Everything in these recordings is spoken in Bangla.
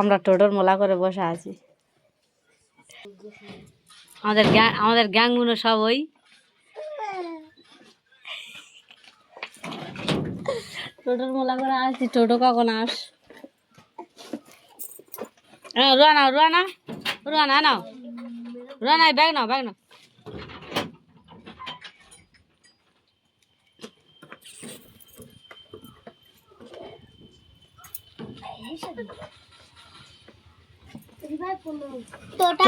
আমরা টোটোর মোলা করে বসে আছি। আমাদের গ্যাংগুলো সব ওই টোটোর মোলা করে আসছি। টোটো কখন আস? রুয়ানা রুয়ানা রুয়ানা নাও, রুয়ানা ব্যাগ নাও, ব্যাগ নাও।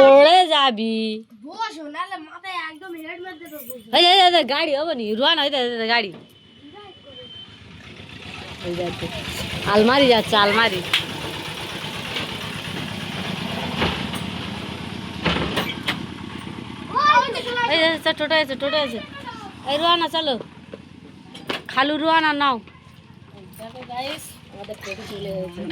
পড়ে যাবি, গাড়ি হবো নি? রুয়ানা গাড়ি আলমারি যাচ্ছে, আলমারি। টোটো আছে, টোটো আছে। এই রুয়ানা চলো, খালু রুয়ানা নাও। দেখো গাইস, আমাদের টোটো চলে গেছে।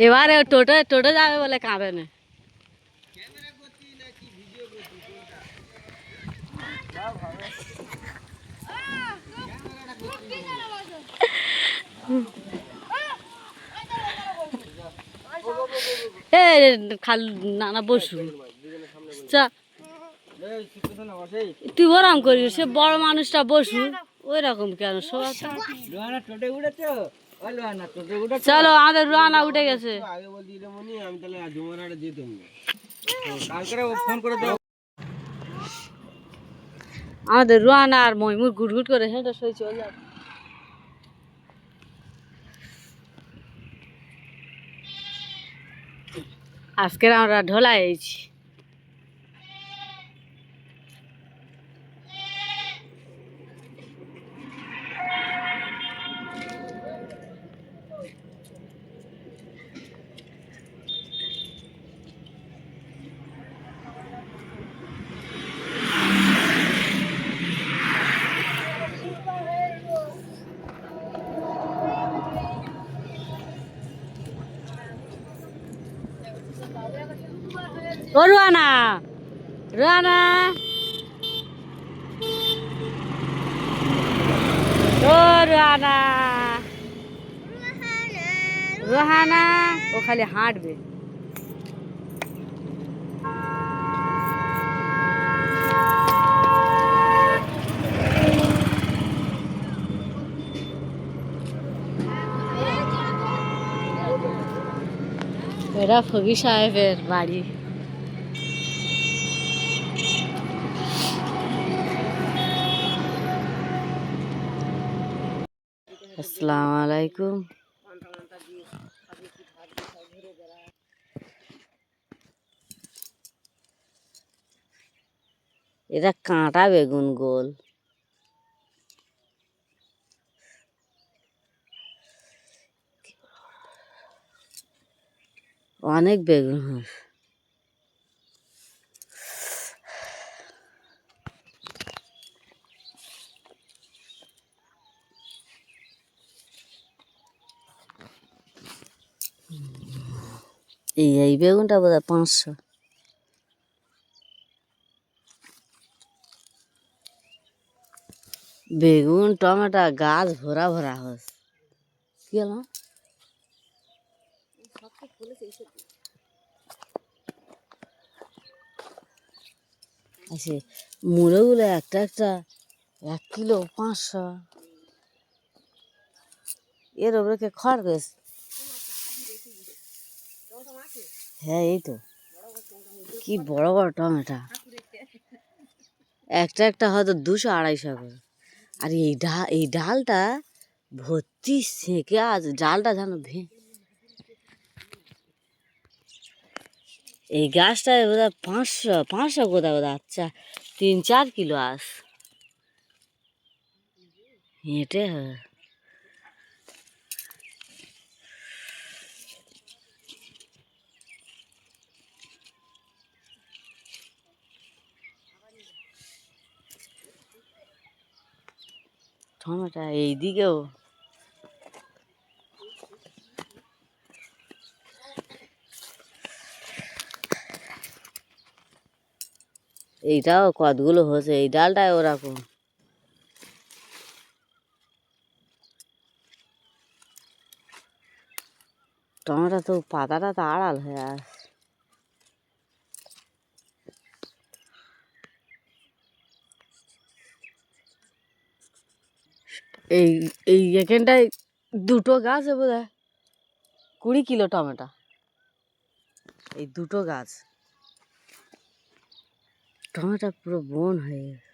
এবারে টোটো টোটো যাবে বলে কাঁদে না। এ খালু নানা বসু, তুই ওরম করিস, সে বড় মানুষটা বসু ওই রকম কেন? চলো, আমাদের রুয়ানা উঠে গেছে। আমাদের রুয়ানা আর মহিমুর ঘুট ঘুট করে হেঁটে সই চলে যাবে। আজকের আমরা ঢোলা হয়েছি। ও রুয়ানা, রুয়ানা, ও রুয়ানা, রুহানা, ও খালি হাঁটবে। এটা ফকির সাহেবের বাড়ি। আসসালামু আলাইকুম। এটা কাঁটা বেগুন গোল। অনেক বেগুন। এই বেগুনটা বোধহয় 500। বেগুন টমেটো গাছ ভরা ভরা হচ্ছে। কি হলো? আচ্ছা, মুলোগুলো একটা একটা 1 কিলো 500। এর ওপরে কে খড় গেছে? হ্যাঁ, এই তো কি বড় বড় টমেটো। একটা একটা হয়তো 200-250 করে। আর এই ডালটা ভর্তি সেঁকে আছে। ডালটা যেন এই গাছটায় বোধহয় 500 কোথাও বোধহয়। আচ্ছা, 3-4 কিলো আস হেঁটে হয়। টমেটো এইদিকেও এইটাও কতগুলো হয়েছে, এই ডালটায় ওরকম। টমেটো তো পাতাটা তো আড়াল হয়ে আসছে। এই এই এখানটায় দুটো গাছ বোধ হয় 20 কিলো টমেটো, এই দুটো গাছ টমেটো পুরো বন হয়ে গেছে।